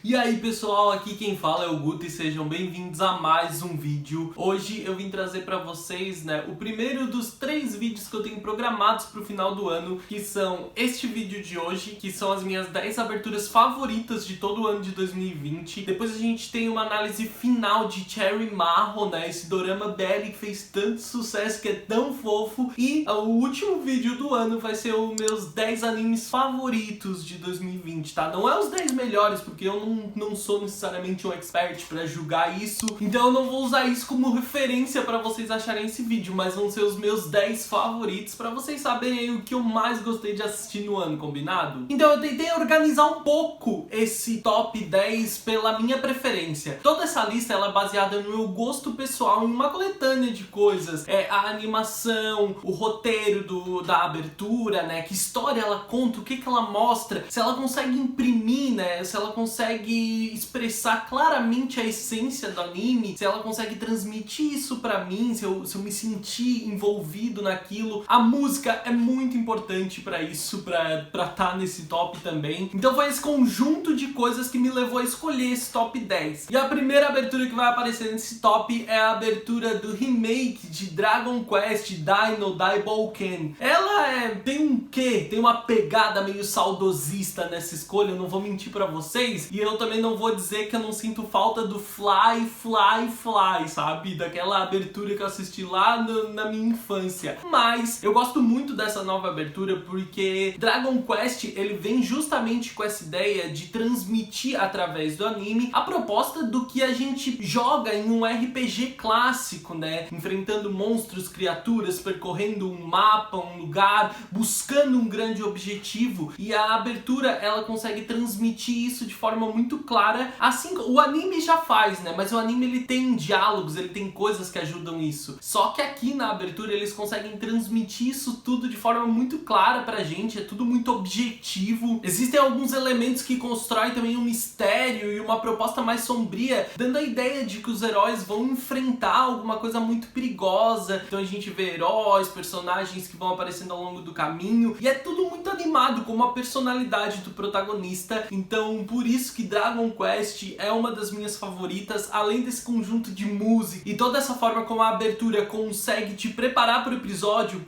E aí pessoal, aqui quem fala é o Guto e sejam bem-vindos a mais um vídeo. Hoje eu vim trazer pra vocês, o primeiro dos 3 vídeos que eu tenho programados pro final do ano, que são este vídeo de hoje, que são as minhas 10 aberturas favoritas de todo o ano de 2020. Depois a gente tem uma análise final de Cherry Maho, esse dorama BL que fez tanto sucesso, que é tão fofo. E o último vídeo do ano vai ser os meus 10 animes favoritos de 2020, tá? Não é os 10 melhores, porque eu não sou necessariamente um expert pra julgar isso, então eu não vou usar isso como referência pra vocês acharem esse vídeo, mas vão ser os meus 10 favoritos pra vocês saberem o que eu mais gostei de assistir no ano, combinado? Então eu tentei organizar um pouco esse top 10 pela minha preferência. Toda essa lista ela é baseada no meu gosto pessoal, em uma coletânea de coisas. A animação, o roteiro da abertura, que história ela conta, o que ela mostra, se ela consegue imprimir, se ela consegue expressar claramente a essência do anime, se ela consegue transmitir isso pra mim, se eu me sentir envolvido naquilo. A música é muito importante pra isso, pra tá nesse top também. Então foi esse conjunto de coisas que me levou a escolher esse top 10. E a primeira abertura que vai aparecer nesse top é a abertura do remake de Dragon Quest Dino Daiboken. Ela tem um quê? Tem uma pegada meio saudosista nessa escolha, eu não vou mentir pra vocês. E eu também não vou dizer que eu não sinto falta do Fly, Fly, Fly, sabe? Daquela abertura que eu assisti lá na minha infância. Mas eu gosto muito dessa nova abertura porque Dragon Quest, ele vem justamente com essa ideia de transmitir através do anime a proposta do que a gente joga em um RPG clássico, enfrentando monstros, criaturas, percorrendo um mapa, um lugar, buscando um grande objetivo. E a abertura, ela consegue transmitir isso de forma muito clara, assim o anime já faz, mas o anime ele tem diálogos, ele tem coisas que ajudam isso. Só que aqui na abertura eles conseguem transmitir isso tudo de forma muito clara pra gente, é tudo muito objetivo. Existem alguns elementos que constroem também um mistério e uma proposta mais sombria, dando a ideia de que os heróis vão enfrentar alguma coisa muito perigosa. Então a gente vê heróis, personagens que vão aparecendo ao longo do caminho, e é tudo muito animado com uma personalidade do protagonista. Então por isso que Dragon Quest é uma das minhas favoritas, além desse conjunto de música e toda essa forma como a abertura consegue te preparar para o episódio,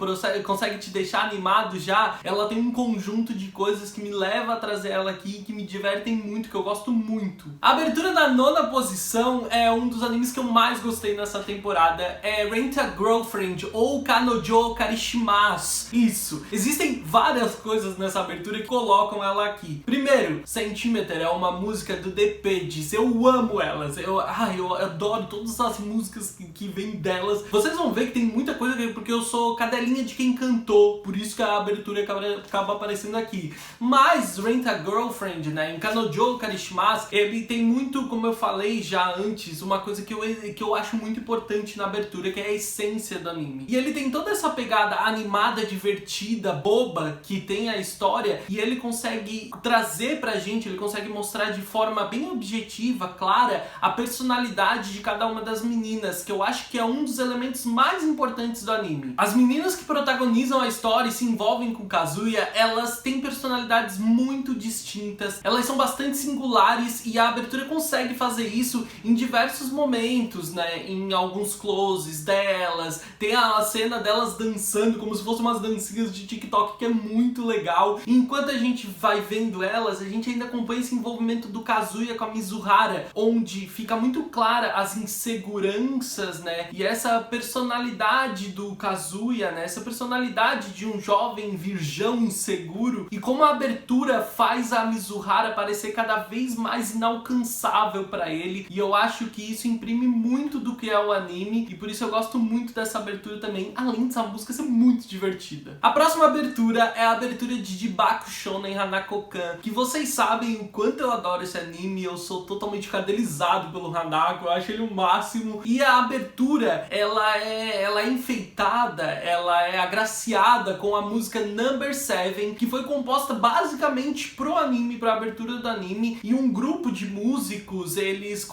consegue te deixar animado já. Ela tem um conjunto de coisas que me leva a trazer ela aqui, que me divertem muito, que eu gosto muito. A abertura da 9ª posição é um dos animes que eu mais gostei nessa temporada, é Rent a Girlfriend ou Kanojo Karishimasu. Isso, existem várias coisas nessa abertura que colocam ela aqui. Primeiro, Centimeter é uma música do The Pages, eu amo elas, eu adoro todas as músicas que vêm delas. Vocês vão ver que tem muita coisa, porque eu sou cadelinha de quem cantou, por isso que a abertura acaba aparecendo aqui. Mas Rent a Girlfriend, em Kanojo Karishimasu, ele tem muito, como eu falei já antes, uma coisa que eu acho muito importante na abertura, que é a essência do anime. E ele tem toda essa pegada animada, divertida, boba, que tem a história, e ele consegue trazer pra gente, ele consegue mostrar de forma bem objetiva, clara, a personalidade de cada uma das meninas, que eu acho que é um dos elementos mais importantes do anime. As meninas que protagonizam a história e se envolvem com Kazuya, elas têm personalidades muito distintas, elas são bastante singulares, e a abertura consegue fazer isso em diversos momentos, em alguns closes delas, tem a cena delas dançando como se fossem umas dancinhas de TikTok, que é muito legal. E enquanto a gente vai vendo elas, a gente ainda acompanha esse envolvimento do Kazuya com a Mizuhara, onde fica muito clara as inseguranças, e essa personalidade do Kazuya, essa personalidade de um jovem virgão inseguro, e como a abertura faz a Mizuhara parecer cada vez mais inalcançável pra ele. E eu acho que isso imprime muito do que é o anime, e por isso eu gosto muito dessa abertura também, além dessa música ser muito divertida. A próxima abertura é a abertura de Jibaku Shounen Hanako-kan, que vocês sabem o quanto eu adoro esse anime, eu sou totalmente cadelizado pelo Hanako, eu acho ele o máximo. E a abertura, ela é enfeitada, ela é agraciada com a música Number 7, que foi composta basicamente pro anime, pra abertura do anime, e um grupo de músicos, eles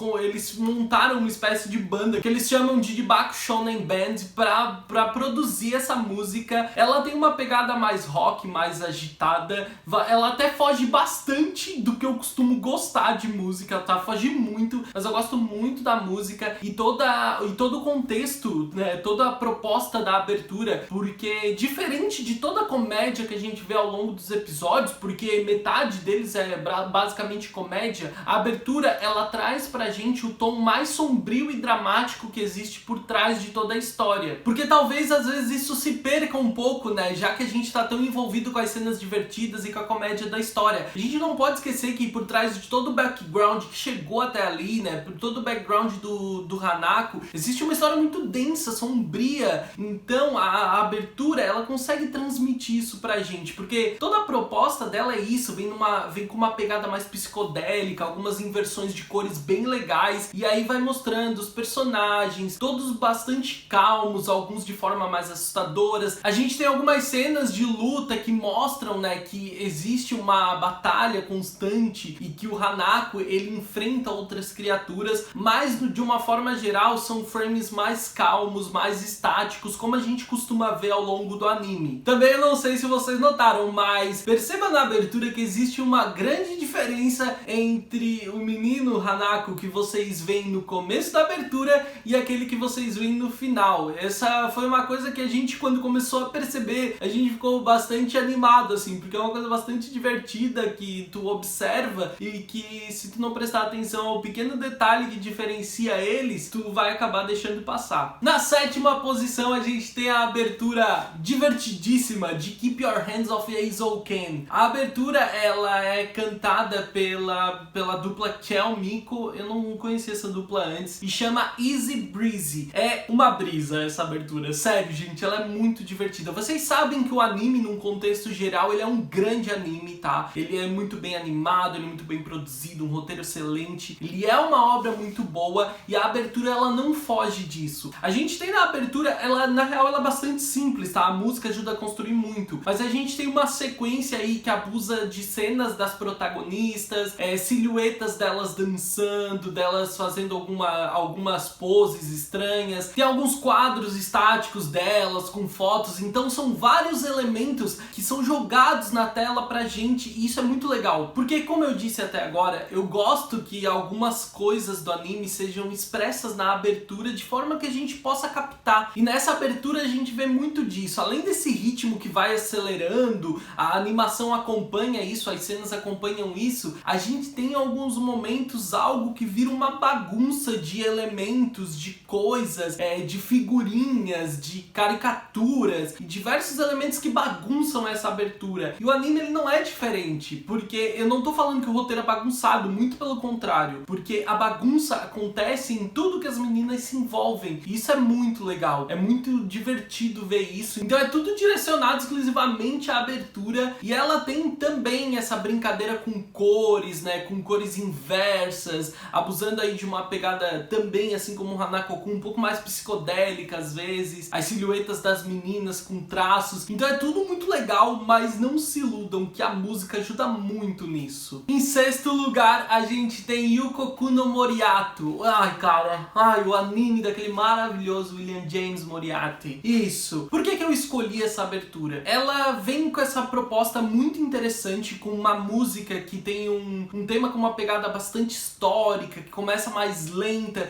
montaram uma espécie de banda que eles chamam de Jibaku Shounen Band pra produzir essa música. Ela tem uma pegada mais rock, mais agitada, ela até foge bastante do que eu costumo gostar gostar de música, tá? Foge muito, mas eu gosto muito da música e todo o contexto, né? Toda a proposta da abertura, porque diferente de toda a comédia que a gente vê ao longo dos episódios, porque metade deles é basicamente comédia, a abertura ela traz pra gente o tom mais sombrio e dramático que existe por trás de toda a história. Porque talvez às vezes isso se perca um pouco, né? Já que a gente tá tão envolvido com as cenas divertidas e com a comédia da história. A gente não pode esquecer que por trás de todo o background que chegou até ali, né? Por todo o background do Hanako, existe uma história muito densa, sombria. Então a abertura, ela consegue transmitir isso pra gente, porque toda a proposta dela é isso, vem com uma pegada mais psicodélica, algumas inversões de cores bem legais, e aí vai mostrando os personagens, todos bastante calmos, alguns de forma mais assustadoras. A gente tem algumas cenas de luta que mostram, né, que existe uma batalha constante e que o Hanako, ele enfrenta outras criaturas, mas de uma forma geral são frames mais calmos, mais estáticos, como a gente costuma ver ao longo do anime. Também eu não sei se vocês notaram, mas perceba na abertura que existe uma grande diferença entre o menino Hanako que vocês veem no começo da abertura e aquele que vocês veem no final. Essa foi uma coisa que a gente, quando começou a perceber, a gente ficou bastante animado, assim, porque é uma coisa bastante divertida que tu observa e que, se tu não prestar atenção ao pequeno detalhe que diferencia eles, tu vai acabar deixando passar. Na sétima posição a gente tem a abertura divertidíssima de Keep Your Hands Off Eizouken. A abertura, ela é cantada pela dupla Kel Miko, eu não conhecia essa dupla antes, e chama Easy Breezy. É uma brisa essa abertura, sério, gente, ela é muito divertida. Vocês sabem que o anime, num contexto geral, ele é um grande anime, tá? Ele é muito bem animado, ele é muito bem produzido, um roteiro excelente, ele é uma obra muito boa e a abertura, ela não foge disso. A gente tem na abertura, ela na real ela é bastante simples, tá? A música ajuda a construir muito, mas a gente tem uma sequência aí que abusa de cenas das protagonistas, silhuetas delas dançando, delas fazendo algumas poses estranhas, tem alguns quadros estáticos delas com fotos, então são vários elementos que são jogados na tela pra gente e isso é muito legal, porque como eu disse até agora, eu gosto que algumas coisas do anime sejam expressas na abertura de forma que a gente possa captar, e nessa abertura a gente vê muito disso. Além desse ritmo que vai acelerando, a animação acompanha isso, as cenas acompanham isso, a gente tem em alguns momentos algo que vira uma bagunça de elementos, de coisas, de figurinhas, de caricaturas, e diversos elementos que bagunçam essa abertura. E o anime, ele não é diferente, porque eu não tô falando que o roteiro é bagunçado, muito pelo contrário, porque a bagunça acontece em tudo que as meninas se envolvem, e isso é muito legal, é muito divertido ver isso. Então é tudo direcionado exclusivamente à abertura, e ela tem também essa brincadeira com cores, né, com cores inversas, abusando aí de uma pegada também, assim como o Hanako-kun, um pouco mais psicodélica às vezes, as silhuetas das meninas com traços. Então é tudo muito legal, mas não se iludam que a música ajuda muito nisso. Em sexto lugar, a gente tem Yukoku no Moriato. Ai, cara, o anime daquele maravilhoso William James Moriarty. Isso. Por que eu escolhi essa abertura? Ela vem com essa proposta muito interessante, com uma música que tem um tema com uma pegada bastante histórica, que começa mais lenta,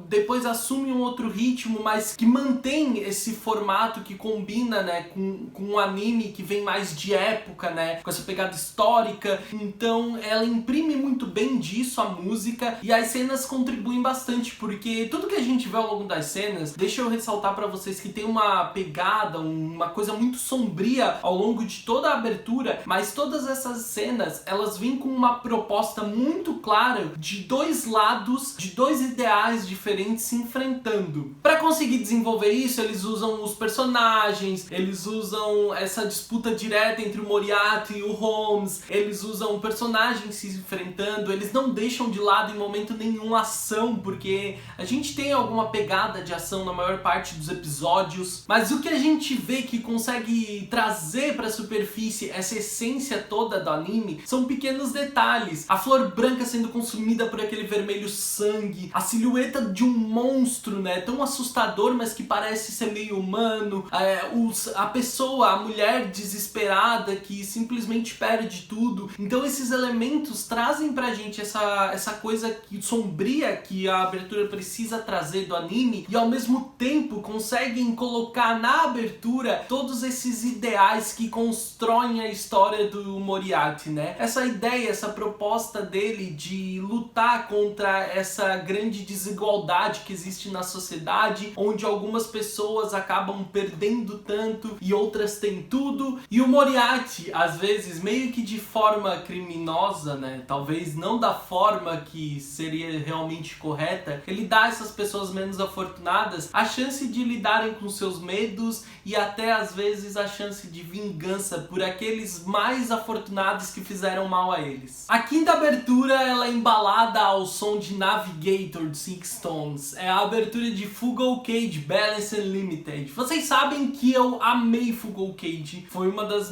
depois assume um outro ritmo, mas que mantém esse formato que combina, né, com um anime que vem mais de época, né, com essa pegada histórica. Então ela imprime muito bem disso a música, e as cenas contribuem bastante, porque tudo que a gente vê ao longo das cenas, deixa eu ressaltar pra vocês que tem uma pegada, uma coisa muito sombria ao longo de toda a abertura, mas todas essas cenas, elas vêm com uma proposta muito clara de dois lados, de dois ideais diferentes se enfrentando. Pra conseguir desenvolver isso, eles usam os personagens, eles usam essa disputa direta entre o Moriarty e o Holmes, eles usam personagens se enfrentando, eles não deixam de lado em momento nenhum a ação, porque a gente tem alguma pegada de ação na maior parte dos episódios, mas o que a gente vê que consegue trazer pra superfície essa essência toda do anime são pequenos detalhes. A flor branca sendo consumida por aquele vermelho sangue, a silhueta de um monstro, né, tão assustador, mas que parece ser meio humano, a pessoa, a mulher desesperada que simplesmente perde tudo. Então esses elementos elementos trazem pra gente essa coisa sombria que a abertura precisa trazer do anime, e ao mesmo tempo conseguem colocar na abertura todos esses ideais que constroem a história do Moriarty, né? Essa ideia, essa proposta dele de lutar contra essa grande desigualdade que existe na sociedade, onde algumas pessoas acabam perdendo tanto e outras têm tudo, e o Moriarty, às vezes, meio que de forma criminosa, né? Talvez não da forma que seria realmente correta, ele dá a essas pessoas menos afortunadas a chance de lidarem com seus medos e até às vezes a chance de vingança por aqueles mais afortunados que fizeram mal a eles. A quinta abertura, ela é embalada ao som de Navigator de Six Tones. É a abertura de Fugal Cage Balance Unlimited. Vocês sabem que eu amei Fugal Cage, foi uma dos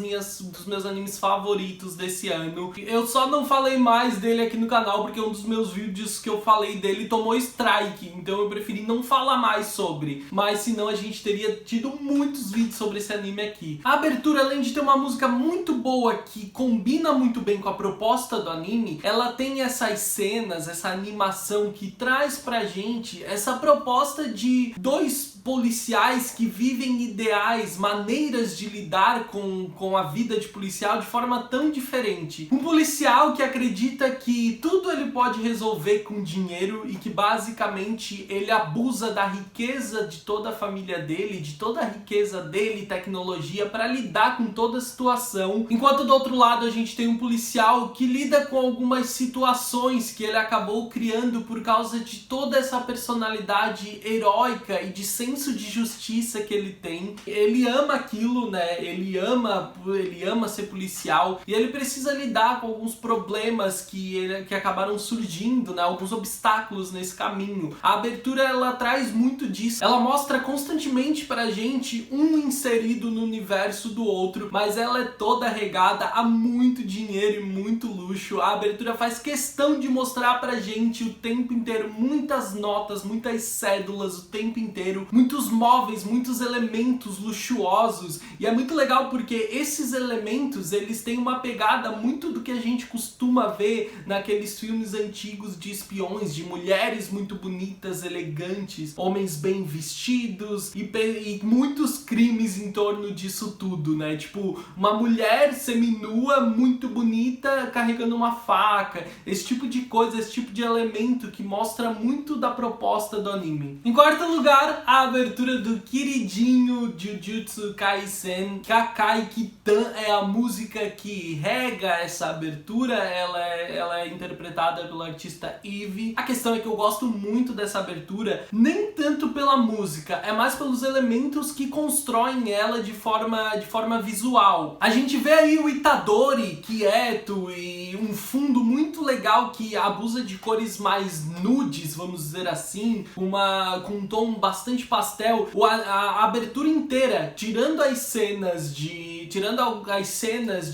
meus animes favoritos desse ano. Eu só não falei mais dele aqui no canal porque um dos meus vídeos que eu falei dele tomou strike, então eu preferi não falar mais sobre, mas senão a gente teria tido muitos vídeos sobre esse anime aqui. A abertura, além de ter uma música muito boa que combina muito bem com a proposta do anime, ela tem essas cenas, essa animação que traz pra gente essa proposta de dois policiais que vivem ideais, maneiras de lidar com a vida de policial de forma tão diferente. Um policial que acredita que tudo ele pode resolver com dinheiro e que basicamente ele abusa da riqueza de toda a família dele, de toda a riqueza dele e tecnologia para lidar com toda a situação. Enquanto do outro lado a gente tem um policial que lida com algumas situações que ele acabou criando por causa de toda essa personalidade heróica e de senso de justiça que ele tem. Ele ama aquilo, né? Ele ama ser policial e ele precisa lidar com alguns problemas que acabaram surgindo, né? Alguns obstáculos nesse caminho. A abertura, ela traz muito disso. Ela mostra constantemente pra gente um inserido no universo do outro, mas ela é toda regada a muito dinheiro e muito luxo. A abertura faz questão de mostrar pra gente o tempo inteiro muitas notas, muitas cédulas o tempo inteiro, muitos móveis, muitos elementos luxuosos, e é muito legal porque esses elementos, eles têm uma pegada muito do que a gente costuma ver naqueles filmes antigos de espiões, de mulheres muito bonitas, elegantes, homens bem vestidos e muitos crimes em torno disso tudo, né? Tipo, uma mulher seminua muito bonita carregando uma faca, esse tipo de coisa, esse tipo de elemento que mostra muito da proposta do anime. Em quarto lugar, a abertura do queridinho Jujutsu Kaisen. Kakai Kitan é a música que rega essa abertura, ela é interpretada pelo artista Eve. A questão é que eu gosto muito dessa abertura, nem tanto pela música, é mais pelos elementos que constroem ela de forma visual. A gente vê aí o Itadori quieto e um fundo muito legal que abusa de cores mais nudes, vamos dizer assim, com um tom bastante pastel. A abertura inteira, tirando as cenas de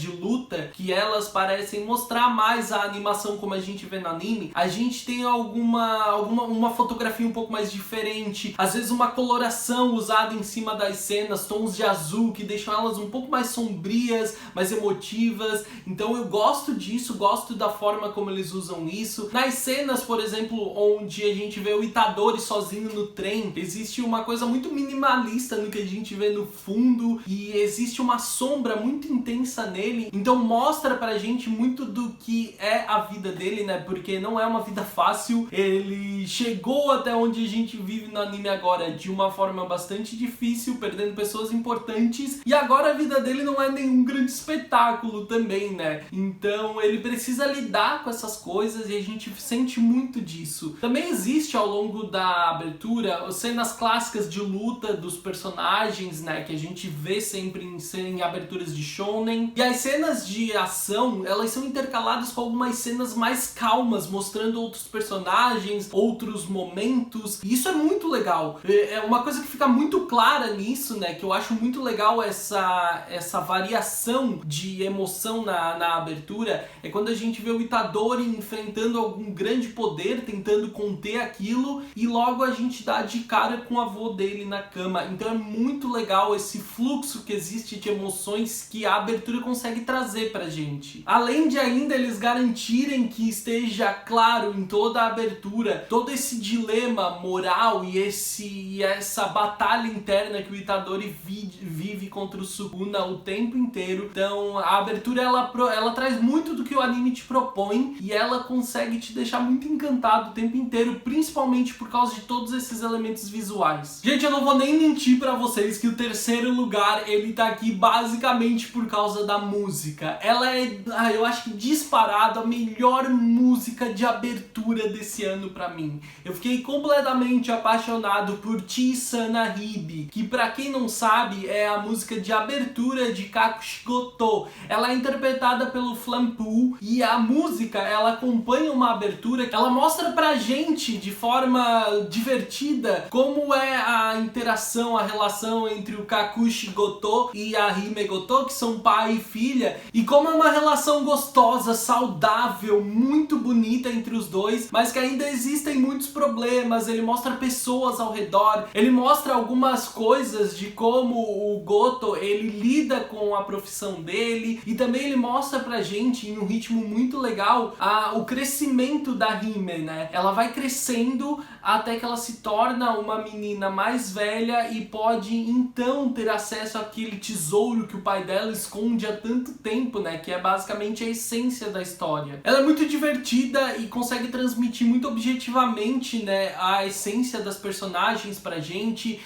luta, que elas parecem mostrar mais a animação como a gente vê no anime, a gente tem uma fotografia um pouco mais diferente, às vezes uma coloração usada em cima das cenas, tons de azul que deixam elas um pouco mais sombrias, mais emotivas. Então eu gosto disso, gosto da forma como eles usam isso. Nas cenas, por exemplo, onde a gente vê o Itadori sozinho no trem, existe uma coisa muito minimalista no que a gente vê no fundo e existe uma sombra muito intensa nele, então mostra pra gente muito do que é a vida dele, né? Porque não é uma vida fácil, ele chegou até onde a gente vive no anime agora de uma forma bastante difícil, perdendo pessoas importantes, e agora a vida dele não é nenhum grande espetáculo também, né? Então ele precisa lidar com essas coisas e a gente sente muito disso. Também existe ao longo da abertura cenas clássicas de luta dos personagens, né, que a gente vê sempre em aberturas de shonen, e as cenas de ação, elas são intercaladas com algumas cenas mais calmas, mostrando outros personagens, outros momentos, e isso é muito legal. É uma coisa que fica muito clara nisso, né, que eu acho muito legal essa variação de emoção na abertura, é quando a gente vê o Itadori enfrentando algum grande poder, tentando conter aquilo, e logo a gente dá de cara com o avô dele na cama. Então é muito legal esse fluxo que existe de emoções emoções que a abertura consegue trazer pra gente. Além de ainda eles garantirem que esteja claro em toda a abertura todo esse dilema moral e essa batalha interna que o Itadori vive contra o Sukuna o tempo inteiro. Então a abertura ela traz muito do que o anime te propõe e ela consegue te deixar muito encantado o tempo inteiro, principalmente por causa de todos esses elementos visuais. Gente, eu não vou nem mentir pra vocês que o terceiro lugar ele tá aqui basicamente por causa da música. Ela é, eu acho que disparado a melhor música de abertura desse ano pra mim. Eu fiquei completamente apaixonado por Chisana Hibi, que pra quem não sabe é a música de abertura de Kakushigoto. Ela é interpretada pelo Flampool e a música ela acompanha uma abertura que ela mostra pra gente de forma divertida como é a interação, a relação entre o Kakushigoto e a Himegoto, que são pai e filha, e como é uma relação gostosa, saudável, muito bonita entre os dois, mas que ainda existem muitos problemas. Ele mostra pessoas ao redor, ele mostra algumas coisas de como o Goto ele lida com a profissão dele, e também ele mostra pra gente em um ritmo muito legal o crescimento da Hime, né? Ela vai crescendo até que ela se torna uma menina mais velha e pode então ter acesso àquele tesouro que o pai dela esconde há tanto tempo, né? Que é basicamente a essência da história. Ela é muito divertida e consegue transmitir muito objetivamente, né, a essência das personagens pra gente,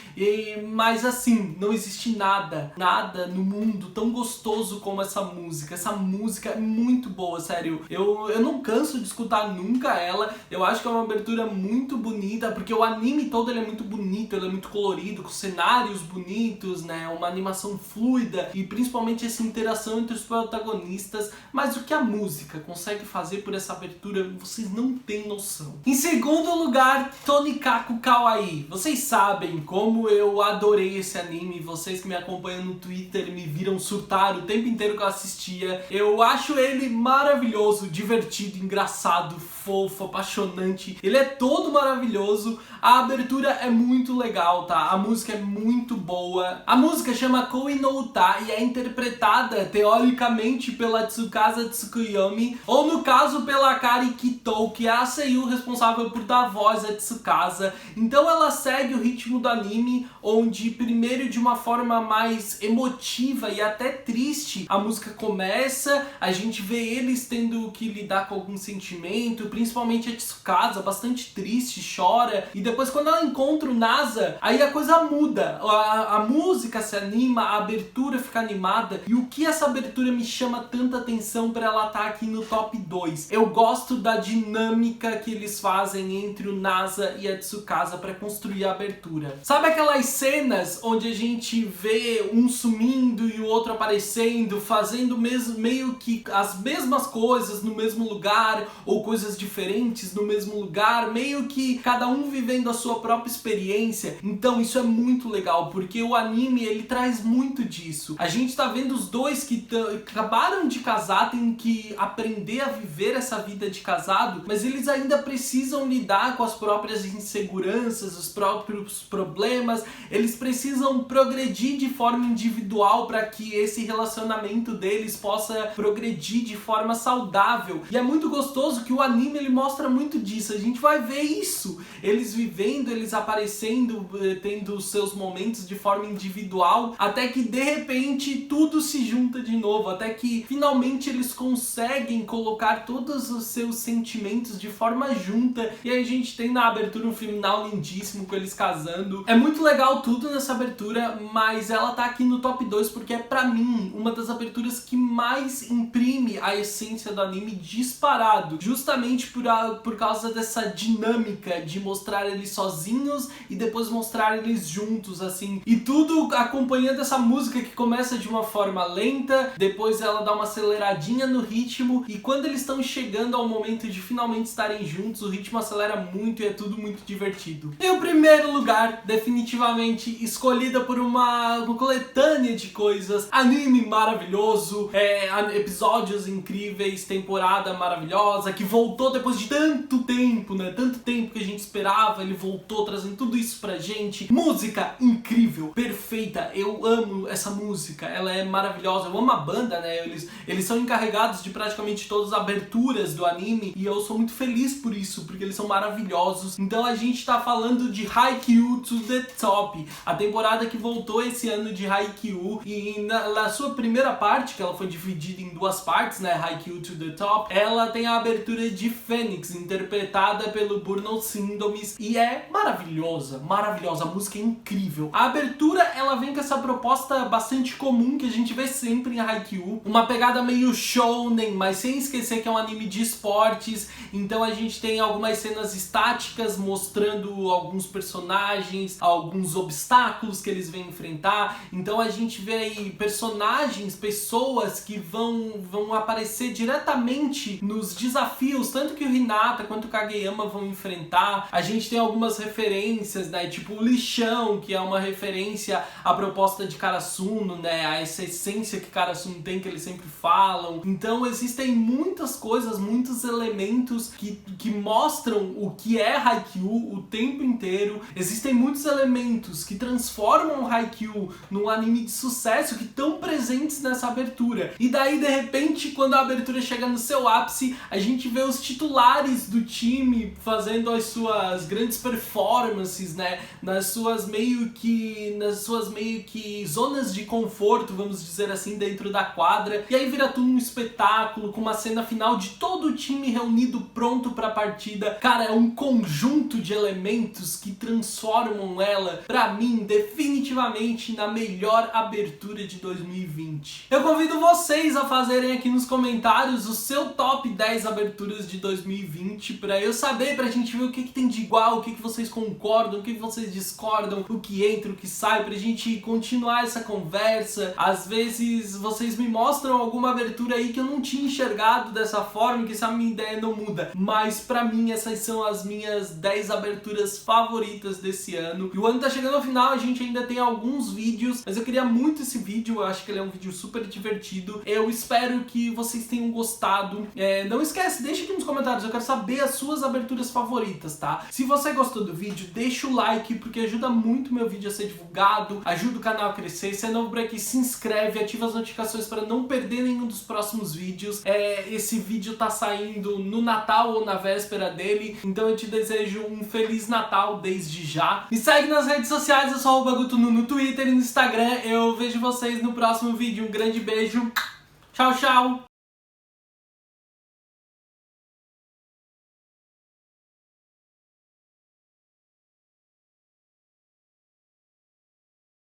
mas assim, não existe nada no mundo tão gostoso como essa música. Essa música é muito boa, sério. Eu não canso de escutar nunca ela. Eu acho que é uma abertura muito bonita, porque o anime todo ele é muito bonito, ele é muito colorido, com cenários bonitos, né, uma animação fluida e principalmente essa interação entre os protagonistas. Mas o que a música consegue fazer por essa abertura, vocês não têm noção. Em segundo lugar, Tonikaku Kawaii. Vocês sabem como eu adorei esse anime, vocês que me acompanham no Twitter me viram surtar o tempo inteiro que eu assistia. Eu acho ele maravilhoso, divertido, engraçado, fofo, apaixonante. Ele é todo maravilhoso. A abertura é muito legal, tá? A música é muito boa. A música chama Koi no Uta e é interpretada teoricamente pela Tsukasa Tsukuyomi, ou no caso pela Akari Kitou, que é a seiyuu responsável por dar voz a Tsukasa. Então ela segue o ritmo do anime, onde primeiro de uma forma mais emotiva e até triste, a música começa, a gente vê eles tendo que lidar com algum sentimento, principalmente a Tsukasa, bastante triste, chora, e depois quando ela encontra o Nasa, aí a coisa muda, a música se anima, a abertura fica animada, e o que essa abertura me chama tanta atenção pra ela estar aqui no top 2? Eu gosto da dinâmica que eles fazem entre o Nasa e a Tsukasa pra construir a abertura. Sabe aquelas cenas onde a gente vê um sumindo e o outro aparecendo, fazendo meio que as mesmas coisas no mesmo lugar, ou coisas diferentes no mesmo lugar, meio que cada um vivendo a sua própria experiência? Então isso é muito legal, porque o anime ele traz muito disso. A gente tá vendo os dois que acabaram de casar, tem que aprender a viver essa vida de casado, mas eles ainda precisam lidar com as próprias inseguranças, os próprios problemas. Eles precisam progredir de forma individual para que esse relacionamento deles possa progredir de forma saudável. E é muito gostoso que o anime ele mostra muito disso. A gente vai ver isso, eles vivendo, eles aparecendo, tendo os seus momentos de forma individual, até que de repente tudo se junta de novo, até que finalmente eles conseguem colocar todos os seus sentimentos de forma junta, e aí a gente tem na abertura um final lindíssimo com eles casando. É muito legal tudo nessa abertura, mas ela tá aqui no top 2 porque é pra mim uma das aberturas que mais imprime a essência do anime disparado, justamente por causa dessa dinâmica de mostrar eles sozinhos e depois mostrar eles juntos, assim, e tudo acompanhando essa música que começa de uma forma lenta, depois ela dá uma aceleradinha no ritmo, e quando eles estão chegando ao momento de finalmente estarem juntos, o ritmo acelera muito e é tudo muito divertido. Em o primeiro lugar, definitivamente escolhida por uma coletânea de coisas, anime maravilhoso, episódios incríveis, temporada maravilhosa, que voltou depois de tanto tempo, né? Tanto tempo que a gente esperava, ele voltou trazendo tudo isso pra gente. Música incrível, perfeita, eu amo essa música. música, ela é maravilhosa. Eu amo a banda, né? Eles são encarregados de praticamente todas as aberturas do anime e eu sou muito feliz por isso, porque eles são maravilhosos. Então a gente tá falando de Haikyuu to the Top, a temporada que voltou esse ano de Haikyuu, e na sua primeira parte, que ela foi dividida em duas partes, né, Haikyuu to the Top, ela tem a abertura de Phoenix, interpretada pelo Burnout Sindomis, e é maravilhosa, maravilhosa, a música é incrível. A abertura, ela vem com essa proposta bastante comum que a gente vê sempre em Haikyuu, uma pegada meio shounen, mas sem esquecer que é um anime de esportes, então a gente tem algumas cenas estáticas mostrando alguns personagens, alguns obstáculos que eles vêm enfrentar, então a gente vê aí personagens, pessoas que vão aparecer diretamente nos desafios, tanto que o Hinata quanto o Kageyama vão enfrentar. A gente tem algumas referências, né, tipo o lixão, que é uma referência à proposta de Karasuno, né, a essa essência que Karasuno tem, que eles sempre falam. Então existem muitas coisas, muitos elementos que mostram o que é Haikyuu o tempo inteiro. Existem muitos elementos que transformam Haikyuu num anime de sucesso que estão presentes nessa abertura. E daí, de repente, quando a abertura chega no seu ápice, a gente vê os titulares do time fazendo as suas grandes performances, né, nas suas meio que zonas de conforto, vamos dizer assim, dentro da quadra. E aí vira tudo um espetáculo, com uma cena final de todo o time reunido pronto pra partida. Cara, é um conjunto de elementos que transformam ela, pra mim, definitivamente na melhor abertura de 2020. Eu convido vocês a fazerem aqui nos comentários o seu top 10 aberturas de 2020 pra eu saber, pra gente ver o que tem de igual, o que vocês concordam, o que vocês discordam, o que entra, o que sai, pra gente continuar essa conversa. Às vezes vocês me mostram alguma abertura aí que eu não tinha enxergado dessa forma, que essa minha ideia não muda, mas pra mim essas são as minhas 10 aberturas favoritas desse ano. E o ano tá chegando ao final, a gente ainda tem alguns vídeos, mas eu queria muito esse vídeo, eu acho que ele é um vídeo super divertido. Eu espero que vocês tenham gostado. Não esquece, deixa aqui nos comentários, eu quero saber as suas aberturas favoritas, tá? Se você gostou do vídeo, deixa o like, porque ajuda muito meu vídeo a ser divulgado, ajuda o canal a crescer. Se é novo por aqui, se inscreve, ativa as notificações para não perder nenhum dos próximos vídeos. Esse vídeo tá saindo no Natal ou na véspera dele, então eu te desejo um Feliz Natal desde já. Me segue nas redes sociais, eu sou @gutunu no Twitter e no Instagram. Eu vejo vocês no próximo vídeo. Um grande beijo. Tchau, tchau!